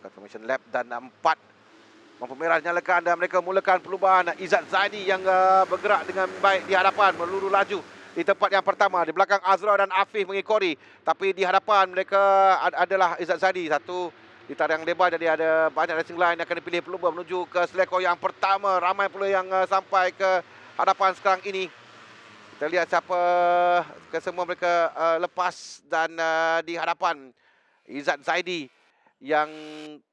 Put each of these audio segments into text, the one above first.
confirmation lap, dan 4 lampu merah dinyalakan dan mereka mulakan perubahan. Izzat Zaidi yang bergerak dengan baik di hadapan, meluru laju di tempat yang pertama. Di belakang Azra dan Afif mengikuti, tapi di hadapan mereka adalah Izzat Zaidi. Satu di tarang lebar, jadi ada banyak racing line yang akan dipilih pelumba menuju ke selekoh yang pertama. Ramai pula yang sampai ke hadapan sekarang ini. Kita lihat siapa kesemua mereka lepas, dan di hadapan Izzat Zaidi yang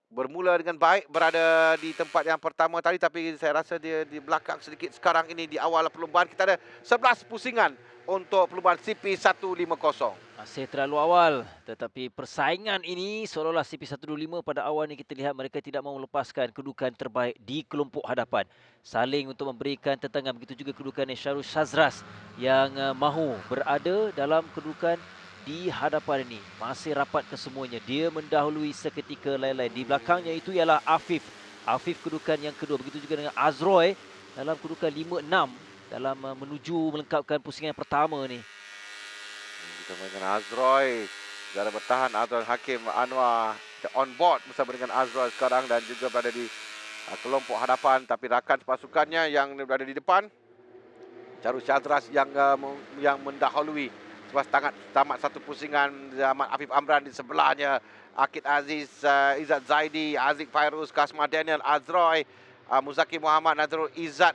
bermula dengan baik berada di tempat yang pertama tadi, tapi saya rasa dia di belakang sedikit sekarang ini. Di awal perlumbaan kita ada 11 pusingan untuk perlumbaan CP150. Masih terlalu awal, tetapi persaingan ini seolah-olah CP125 pada awal ni kita lihat mereka tidak mahu melepaskan kedudukan terbaik di kelompok hadapan. Saling untuk memberikan tentangan, begitu juga kedudukan Syarul Shazras yang mahu berada dalam kedudukan di hadapan ini. Masih rapat kesemuanya. Dia mendahului seketika lain-lain. Di belakangnya itu ialah Afif. Afif kedudukan yang kedua. Begitu juga dengan Azroy dalam kedudukan 5-6 dalam menuju melengkapkan pusingan yang pertama ni. Kita dengan Azroy, negara bertahan Azroy Hakim Anwar on board bersama dengan Azroy sekarang dan juga berada di kelompok hadapan, tapi rakan pasukannya yang berada di depan, Syarul Shazras yang mendahului selepas tamat satu pusingan. Ahmad Afif Amran di sebelahnya, Akid Aziz, Izzat Zaidi, Aziz Fairuz, Kasma Daniel, Azroy, Muzaki Muhammad, Nazrul Izzat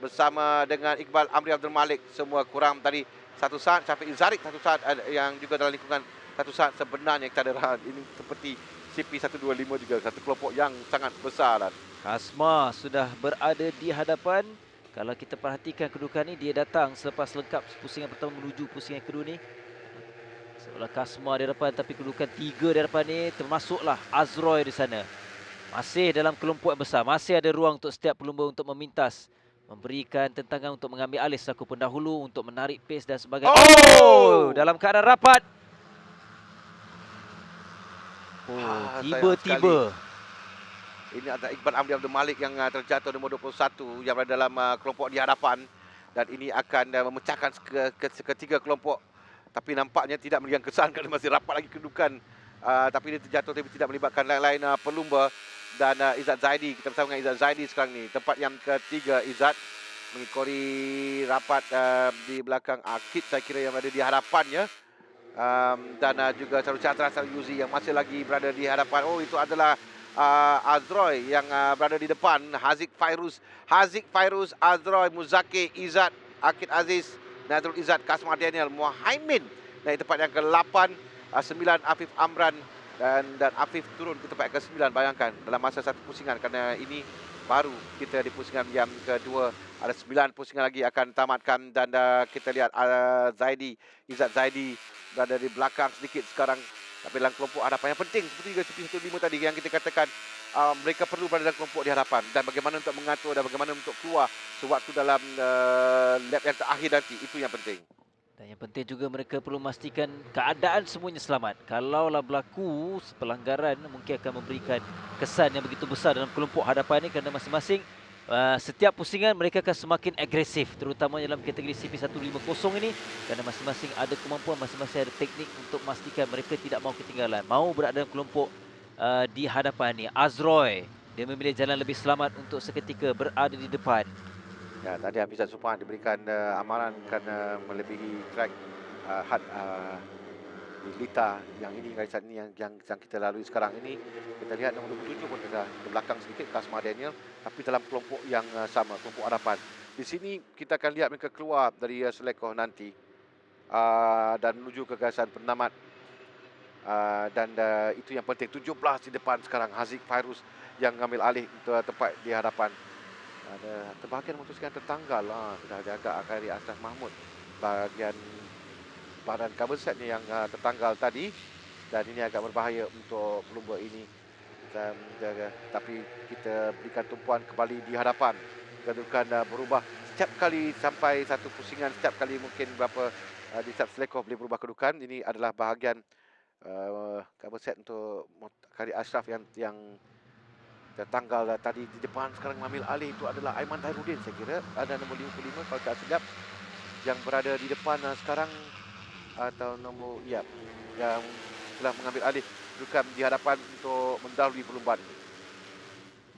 bersama dengan Iqbal Amri Abdul Malik. Semua kurang tadi satu saat. Syafiq Zarik satu saat, yang juga dalam lingkungan satu saat sebenarnya kita ada. Ini seperti CP125 juga, satu kelompok yang sangat besar. Kasma sudah berada di hadapan. Kalau kita perhatikan kedudukan ni, dia datang selepas lengkap pusingan pertama menuju pusingan kedua ni. Sebelah Kasma di hadapan, tapi kedudukan 3 di hadapan ni termasuklah Azroy di sana. Masih dalam kelompok yang besar, masih ada ruang untuk setiap pelumba untuk memintas, memberikan tentangan untuk mengambil alih selaku pendahulu, untuk menarik pace dan sebagainya. Oh! Dalam keadaan rapat. Tiba-tiba. Ini adalah Iqbal Amri Abdul Malik yang terjatuh nombor 21 yang berada dalam kelompok di hadapan, dan ini akan memecahkan ketiga kelompok. Tapi nampaknya tidak memberikan kesan kerana masih rapat lagi kedudukan. Tapi dia terjatuh tapi tidak melibatkan lain-lain pelumba. Dan Izzat Zaidi, kita bersama dengan Izzat Zaidi sekarang ni. Tempat yang ketiga Izzat mengikuti rapat di belakang Akid, saya kira, yang berada di hadapannya. Dan juga Syarul Shazras Yuzi yang masih lagi berada di hadapan. Oh, itu adalah Azroy yang berada di depan. Haziq Fairuz, Azroy, Muzaki, Izzat, Akid Aziz, Nazrul Izzat, Kasma Daniel, Muhaimin. Dan di tempat yang ke-8, 9 Afif Amran, dan Afif turun ke tempat yang ke-9. Bayangkan dalam masa satu pusingan, kerana ini baru kita di pusingan yang kedua. Ada 9 pusingan lagi akan tamatkan, dan kita lihat Izzat Zaidi berada di belakang sedikit sekarang. Tapi dalam kelompok hadapan yang penting, seperti juga CP125 tadi yang kita katakan, mereka perlu berada dalam kelompok di hadapan, dan bagaimana untuk mengatur dan bagaimana untuk keluar sewaktu dalam lap yang terakhir nanti, itu yang penting. Dan yang penting juga mereka perlu memastikan keadaan semuanya selamat. Kalaulah berlaku pelanggaran, mungkin akan memberikan kesan yang begitu besar dalam kelompok hadapan ini, kerana masing-masing setiap pusingan mereka akan semakin agresif, terutama dalam kategori CP150 ini, kerana masing-masing ada kemampuan, masing-masing ada teknik untuk memastikan mereka tidak mahu ketinggalan, mahu berada dalam kelompok di hadapan ini. Azroy, dia memilih jalan lebih selamat untuk seketika berada di depan. Ya, tadi Hafizat Suphan diberikan amaran kerana melebihi track had di Lita. Yang ini garisan ini yang kita lalui sekarang ini. Kita lihat nombor 27 pun sudah ke belakang sedikit, Kasma Daniel, tapi dalam kelompok yang sama, kelompok hadapan. Di sini kita akan lihat mereka keluar dari selekoh nanti dan menuju ke garisan penamat. Dan itu yang penting. 17 di depan sekarang, Haziq Fairuz yang mengambil alih untuk tempat di hadapan. Ada terbahagian memutuskan tertanggal lah. Sudah jaga Khairi Ashraf Mahmud bahagian badan cover set ni yang tertanggal tadi, dan ini agak berbahaya untuk pelumba ini. Tapi kita berikan tumpuan kembali di hadapan. Kedudukan berubah setiap kali sampai satu pusingan, setiap kali mungkin berapa di setiap selekoh boleh berubah kedudukan. Ini adalah bahagian cover set untuk Khairi Ashraf yang tertanggal tadi di depan. Sekarang mengambil alih itu adalah Aiman Tahirudin, saya kira ada nombor 55 kalau tak silap yang berada di depan sekarang, atau nombor yang telah mengambil alih. kedudukan di hadapan untuk mendahului perlumbaan ini.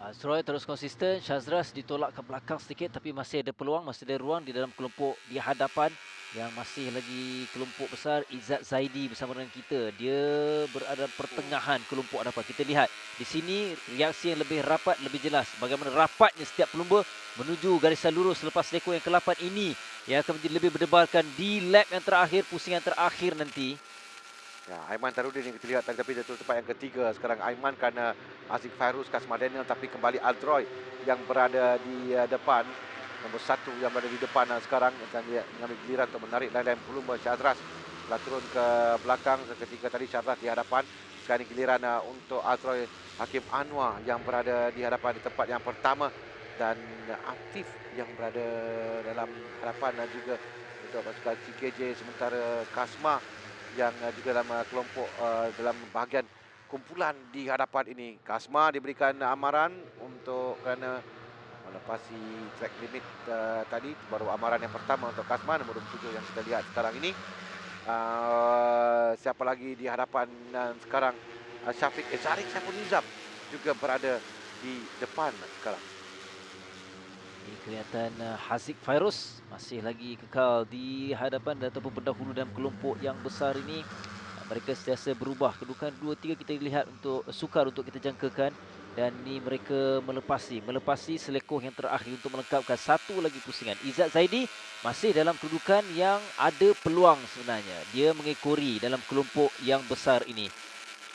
Azroy terus konsisten. Shazras ditolak ke belakang sedikit tapi masih ada peluang, masih ada ruang di dalam kelompok di hadapan yang masih lagi kelompok besar. Izzat Zaidi bersama dengan kita. Dia berada pertengahan kelompok hadapan. Kita lihat di sini reaksi yang lebih rapat, lebih jelas. Bagaimana rapatnya setiap pelumba menuju garisan lurus selepas lekor yang ke-8 ini yang akan menjadi lebih berdebarkan di lap yang terakhir, pusingan terakhir nanti. Ya, Aiman Tarudin yang kita lihat tadi, tapi dia tu tempat yang ketiga. Sekarang Aiman kerana Aziz Fairuz, Kasmah Daniel, tapi kembali Aldroy yang berada di depan. Nombor 1 yang berada di depan sekarang akan dia mengambil giliran untuk menarik lain-lain pelumba. Syazras telah turun ke belakang seketika tadi. Syazras di hadapan. Sekarang giliran untuk Aldroy Hakim Anwar yang berada di hadapan di tempat yang pertama. Dan Afif yang berada dalam hadapan juga untuk pasukan CKJ. Sementara Kasmah yang juga dalam kelompok dalam bahagian kumpulan di hadapan ini. Kasmah diberikan amaran untuk kerana melepasi track limit tadi. Baru amaran yang pertama untuk Kasmah, nombor 27 yang kita lihat sekarang ini. Siapa lagi di hadapan sekarang? Syafiq Zarik Saiful Nizam juga berada di depan sekarang. Ini kelihatan Haziq Fairuz masih lagi kekal di hadapan ataupun berdahulu dalam kelompok yang besar ini. Mereka sentiasa berubah. Kedudukan 2-3 kita lihat untuk sukar untuk kita jangkakan. Dan ini mereka melepasi selekoh yang terakhir untuk melengkapkan satu lagi pusingan. Izzat Zaidi masih dalam kedudukan yang ada peluang sebenarnya. Dia mengekori dalam kelompok yang besar ini.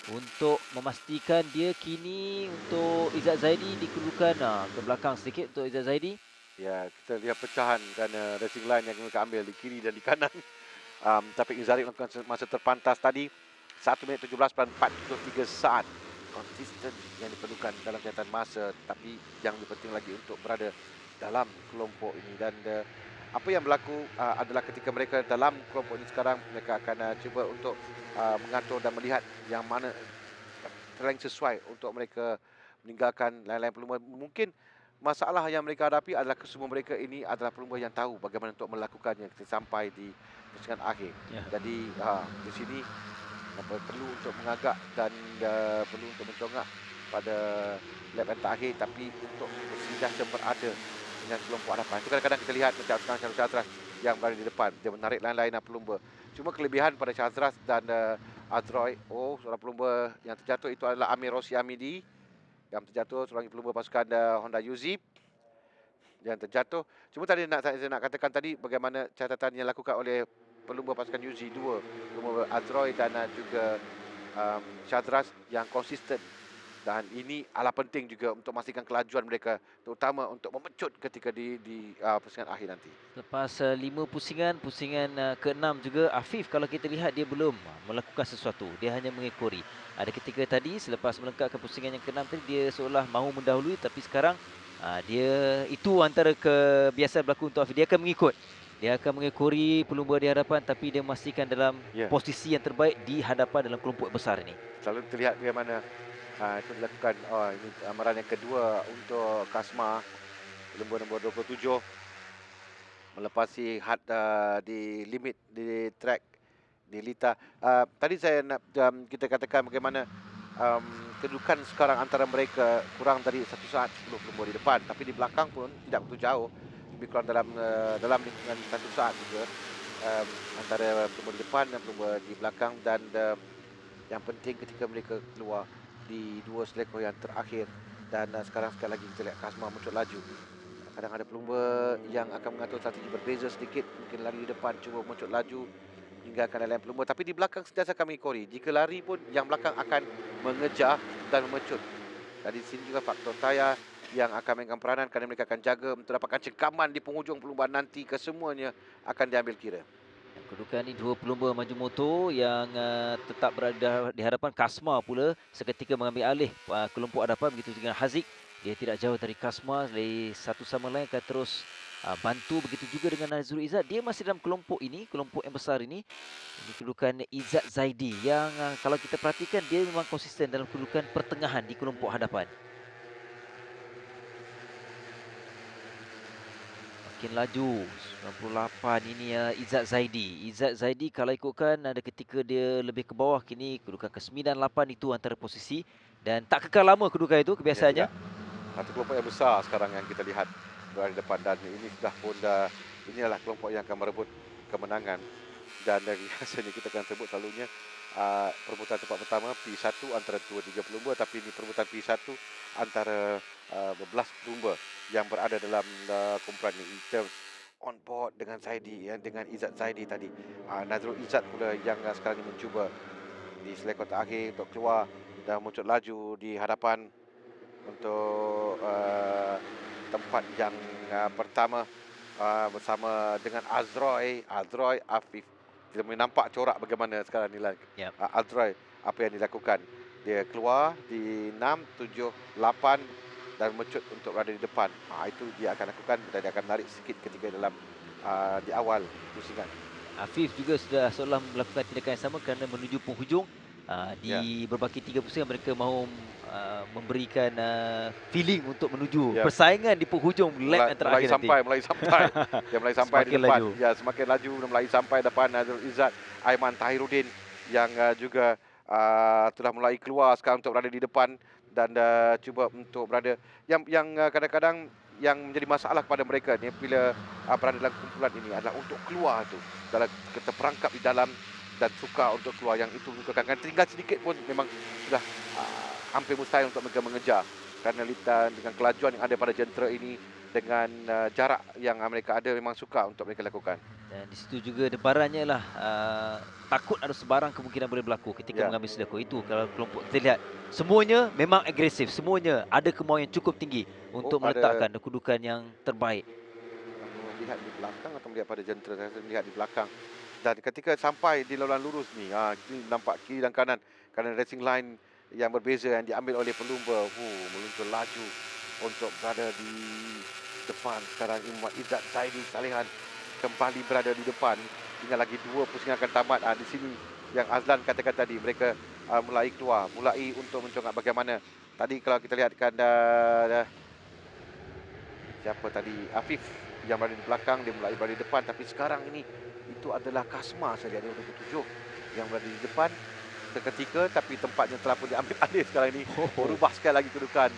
Untuk memastikan dia kini untuk Izzat Zaidi di kedudukan ke belakang sedikit untuk Izzat Zaidi. Ya, kita lihat pecahan kerana racing line yang mereka ambil di kiri dan di kanan. Tapi Zarik melakukan masa terpantas tadi 1 minit 17.43 saat. Konsisten yang diperlukan dalam catatan masa, tapi yang lebih penting lagi untuk berada dalam kelompok ini. Dan apa yang berlaku adalah ketika mereka dalam kelompok ini sekarang, mereka akan cuba untuk mengatur dan melihat yang mana paling sesuai untuk mereka meninggalkan lain-lain pelumba. Mungkin masalah yang mereka hadapi adalah kesemua mereka ini adalah pelumba yang tahu bagaimana untuk melakukannya sampai di pusingan akhir. Ya. Jadi di sini perlu untuk mengagak dan perlu untuk mencongak pada lap yang terakhir, tapi untuk bersenjata berada dengan kelompok hadapan. Itu kadang-kadang kita lihat macam sekarang Syazras yang berada di depan. Dia menarik lain-lain pelumba. Cuma kelebihan pada Syazras dan Azroy, seorang pelumba yang terjatuh itu adalah Amir Rossi Amidi yang terjatuh, seorang pelumba pasukan Honda Uzip yang terjatuh. Cuma tadi saya nak katakan tadi bagaimana catatan yang dilakukan oleh pelumba pasukan Uzi 2, pelumba Azroy dan juga Syazras yang konsisten. Dan ini adalah penting juga untuk memastikan kelajuan mereka, terutama untuk memecut ketika di pusingan akhir nanti. Lepas 5 pusingan ke-6 juga Afif, kalau kita lihat dia belum melakukan sesuatu. Dia hanya mengekori. Ada ketika tadi selepas melengkapkan pusingan yang ke-6 tadi dia seolah mahu mendahului, tapi sekarang dia itu antara kebiasaan berlaku untuk Afif. Dia akan mengikut. Dia akan mengekori pelumba di hadapan tapi dia memastikan dalam posisi yang terbaik di hadapan dalam kelompok besar ini. Selalu terlihat bagaimana itu dilakukan. Ini amaran yang kedua untuk Kasmah, pelumba nombor 27 melepasi had di limit di track di Lita. Tadi saya nak kita katakan bagaimana kedudukan sekarang antara mereka kurang dari 1 saat 10 pelumba di depan, tapi di belakang pun tidak begitu jauh, lebih kurang dalam lingkungan 1 saat juga antara pelumba di depan dan pelumba di belakang. Dan yang penting ketika mereka keluar di 2 selekoh yang terakhir. Dan sekarang sekali lagi kita lihat Kasmah muncul laju. Kadang ada pelumba yang akan mengatur strategi berbeza sedikit, mungkin lari di depan cuba muncul laju tinggalkan lain pelumba, tapi di belakang sentiasa kami kori. Jika lari pun yang belakang akan mengejar dan memecut. Dari sini juga faktor tayar yang akan mainkan peranan kerana mereka akan jaga untuk dapatkan cengkaman di penghujung perlumbaan nanti. Kesemuanya akan diambil kira. Kedudukan ini 2 pelumba maju motor yang tetap berada di hadapan. Kasmah pula seketika mengambil alih kelompok hadapan, begitu dengan Haziq. Dia tidak jauh dari Kasmah, dari satu sama lain akan terus bantu. Begitu juga dengan Nazrul Izzat. Dia masih dalam kelompok ini, kelompok yang besar ini. Ini kedudukan Izzat Zaidi yang kalau kita perhatikan dia memang konsisten dalam kedudukan pertengahan di kelompok hadapan. Makin laju 98 ini Izzat Zaidi. Izzat Zaidi kalau ikutkan ada ketika dia lebih ke bawah, kini kedudukan ke-98 itu antara posisi dan tak kekal lama kedudukan itu Ya kebiasaannya. tidak. Satu kelompok yang besar sekarang yang kita lihat berada di depan, dan ini sudah pun inilah kelompok yang akan merebut kemenangan. Dan biasanya kita akan sebut selalunya perebutan tempat pertama P1 antara 2-3 pelumba, tapi ini perebutan P1 antara 11 pelumba yang berada dalam kumpulan ini. Kita on board dengan Zaidi, dengan Izzat Zaidi tadi. Nazrul Izzat pula yang sekarang ini mencuba di selekor terakhir untuk keluar dan muncul laju di hadapan untuk tempat yang pertama bersama dengan Azroy Afif. Kita boleh nampak corak bagaimana sekarang ni lah. Yap. Azroy, apa yang dilakukan. Dia keluar di 6, 7, 8 dan mencut untuk berada di depan. Itu dia akan lakukan dan dia akan menarik sikit ketika dalam di awal pusingan. Afif juga sudah seolah melakukan tindakan yang sama kerana menuju penghujung. Di berbaki 3 pusingan mereka mahu memberikan feeling untuk menuju persaingan di penghujung lap yang terakhir nanti. Mulai sampai. Dia mulai sampai di Semakin depan. laju. Ya, semakin laju dan mulai sampai depan Nazrul Izzat, Aiman Tahiruddin yang juga telah mulai keluar sekarang untuk berada di depan dan cuba untuk berada yang kadang-kadang yang menjadi masalah kepada mereka ni bila berada dalam kumpulan ini adalah untuk keluar tu. Dalam terperangkap di dalam dan suka untuk keluar, yang itu kadang-kadang tinggal sedikit pun memang sudah hampir mustahil untuk mereka mengejar kerana dengan kelajuan yang ada pada jentera ini, dengan jarak yang mereka ada, memang suka untuk mereka lakukan. Dan di situ juga debarannya lah takut ada sebarang kemungkinan boleh berlaku ketika mengambil sedekah itu. Kalau kelompok kita lihat semuanya memang agresif, semuanya ada kemauan yang cukup tinggi untuk meletakkan kedudukan yang terbaik. Melihat di belakang atau melihat pada jentera, saya melihat di belakang. Dan ketika sampai di laluan lurus ni, nampak kiri dan kanan racing line yang berbeza yang diambil oleh pelumba, meluncur laju untuk berada di depan. Sekarang Izzat Zaidi Salihan kembali berada di depan. Tinggal lagi 2 pusingan akan tamat. Di sini yang Azlan katakan tadi, mereka mulai keluar, mulai untuk mencongak bagaimana. Tadi kalau kita lihatkan siapa tadi, Afif yang berada di belakang, dia mulai berada di depan. Tapi sekarang ini itu adalah Kasma saja, dia 27 yang berada di depan seketika, tapi tempatnya telah pun diambil alih sekarang ini. Berubah sekali lagi kedudukan.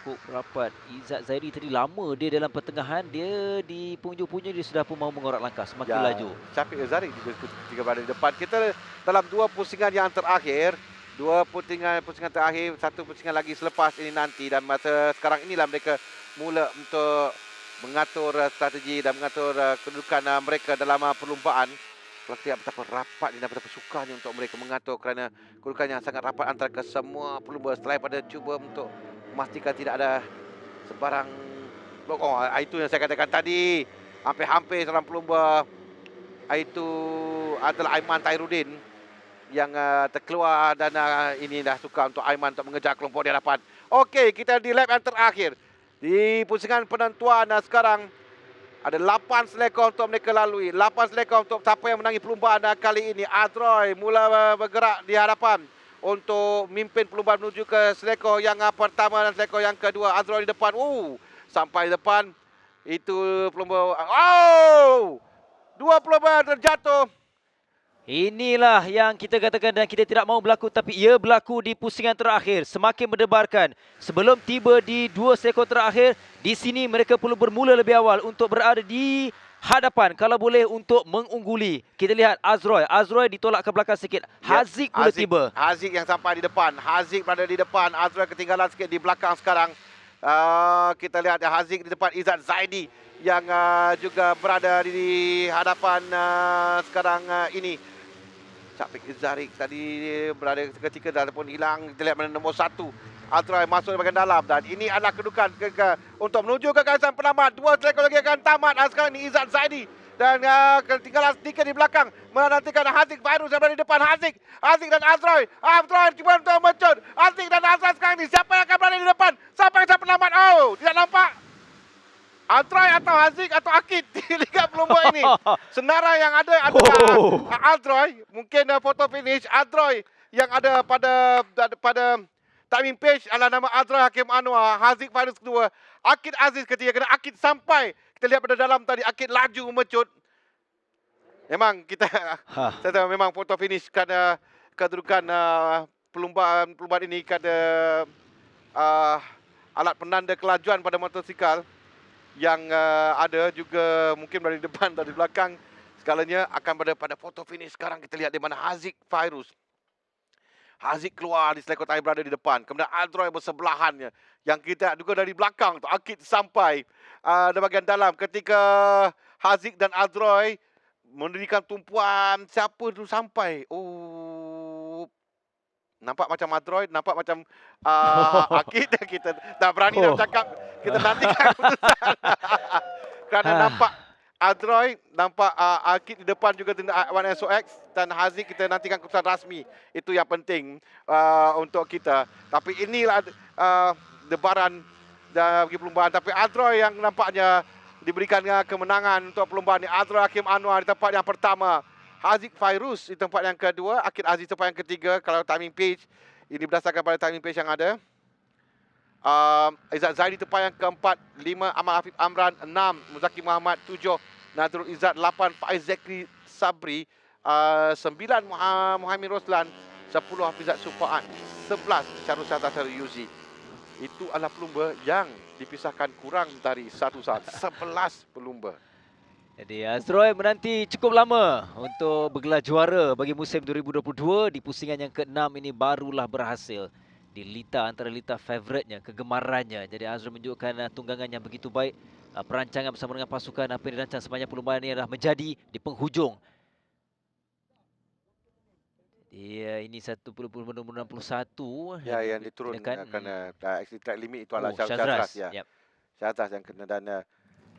Cukup rapat. Izzat Zaidi tadi lama dia dalam pertengahan, dia di penghujung-penghujung dia sudah pun mahu mengorak langkah, semakin laju. Syafiq Zaidi juga ketika berada di depan. Kita dalam 2 pusingan yang terakhir, 2 pusingan terakhir, 1 pusingan lagi selepas ini nanti, dan masa sekarang inilah mereka mula untuk mengatur strategi dan mengatur kedudukan mereka dalam perlumbaan. Kalau tidak betapa rapat dan betapa sukanya untuk mereka mengatur, kerana kedudukan yang sangat rapat antara kesemua pelumba selain pada cuba untuk memastikan tidak ada sebarang blok. Itu yang saya katakan tadi, hampir-hampir seorang pelumba itu adalah Aiman Tahiruddin yang terkeluar, dan ini dah suka untuk Aiman untuk mengejar kelompok di hadapan. Okey, kita di lap yang terakhir. Di pusingan penentuan sekarang ada 8 selekor untuk mereka lalui. 8 selekor untuk siapa yang menangi perlumbaan kali ini. Azroy mula bergerak di hadapan untuk memimpin perlumbaan menuju ke selekor yang pertama dan selekor yang kedua. Azroy di depan. Sampai depan. Itu pelumba. 2 pelumba terjatuh. Inilah yang kita katakan dan kita tidak mahu berlaku, tapi ia berlaku di pusingan terakhir. Semakin mendebarkan. Sebelum tiba di 2 sektor terakhir, di sini mereka perlu bermula lebih awal untuk berada di hadapan. Kalau boleh untuk mengungguli. Kita lihat Azroy. Azroy ditolak ke belakang sikit. Haziq pula tiba. Haziq yang sampai di depan. Haziq berada di depan. Azroy ketinggalan sikit di belakang sekarang. Kita lihat Haziq di depan Izzat Zaidi yang juga berada di hadapan sekarang ini. Syafiq Zarik tadi berada ketika dah pun hilang. Kita lihat mana nombor 1. Azroy masuk di bahagian dalam, dan ini adalah kedudukan untuk menuju ke kawasan penamat. 2 selekor lagi akan tamat. Sekarang ini Izzat Zaidi dan ketinggalan sedikit di belakang menantikan Haziq Fairuz yang berada di depan. Haziq dan Azroy. Azroy cuba untuk mencut. Haziq dan Azroy sekarang ini, siapa yang akan berada di depan sampai ke penamat? Tidak nampak Azroy atau Haziq atau Akid di Liga Pelumba ini. Senarai yang ada adalah Azroy. Mungkin foto finish Azroy yang ada pada timing page adalah nama Azroy Hakim Anwar. Haziq Fairuz kedua. Akid Aziz ketiga, kerana Akid sampai Kita lihat pada dalam tadi, Akid laju memecut. Memang kita saya tahu memang foto finish kerana kedudukan perlumbaan ini kerana alat penanda kelajuan pada motosikal yang ada juga mungkin dari depan dari belakang, segalanya akan pada foto finish. Sekarang kita lihat di mana Haziq Fairuz. Haziq keluar di selekot air berada di depan. Kemudian Aldroy bersebelahannya. Yang kita juga dari belakang tu Akid sampai di bahagian dalam ketika Haziq dan Aldroy mendirikan tumpuan. Siapa tu sampai? Oh, nampak macam Aldroy, nampak macam Akid. Kita tak berani nak cakap. Kita nantikan keputusan. Kerana nampak Aldroy, nampak Akid di depan juga 1SOX dan Haziq, kita nantikan keputusan rasmi. Itu yang penting untuk kita. Tapi inilah debaran bagi perlumbaan. Tapi Aldroy yang nampaknya diberikan kemenangan untuk perlumbaan ini. Aldroy Hakim Anwar di tempat yang pertama. Haziq Fairuz di tempat yang kedua. Akid Aziz di tempat yang ketiga. Kalau timing page, ini berdasarkan pada timing page yang ada. Izzat Zaidi tempat yang keempat, 5 Ahmad Hafif Amran, 6 Muzaki Muhammad, 7 Nazrul Izzat, 8 Faiz Zakri Sabri, 9 Muhammad Roslan, 10 Hafizat Sufaat, 11 Syarul Syahtasar Yuzi. Itu adalah pelumba yang dipisahkan kurang dari 1 saat. 11 pelumba. Jadi Aldroy menanti cukup lama untuk bergelar juara bagi musim 2022. Di pusingan yang ke-6 ini barulah berhasil di Lita, antara Lita favoritnya, kegemarannya. Jadi Aldroy menunjukkan tunggangan yang begitu baik. Perancangan bersama dengan pasukan apa yang dirancang sepanjang perlumbaan ini adalah menjadi di penghujung. Ya, ini 10.61. Ya, yang diturunkan kerana exit track limit itu adalah Syazras. Ya. Yep. Syazras yang kena dan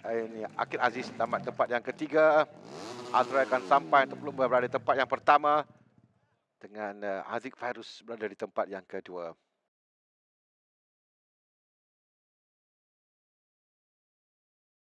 ini Akid Aziz tamat tempat yang ketiga. Aldroy akan sampai untuk berada di tempat yang pertama dengan Haziq Fairuz berada di tempat yang kedua.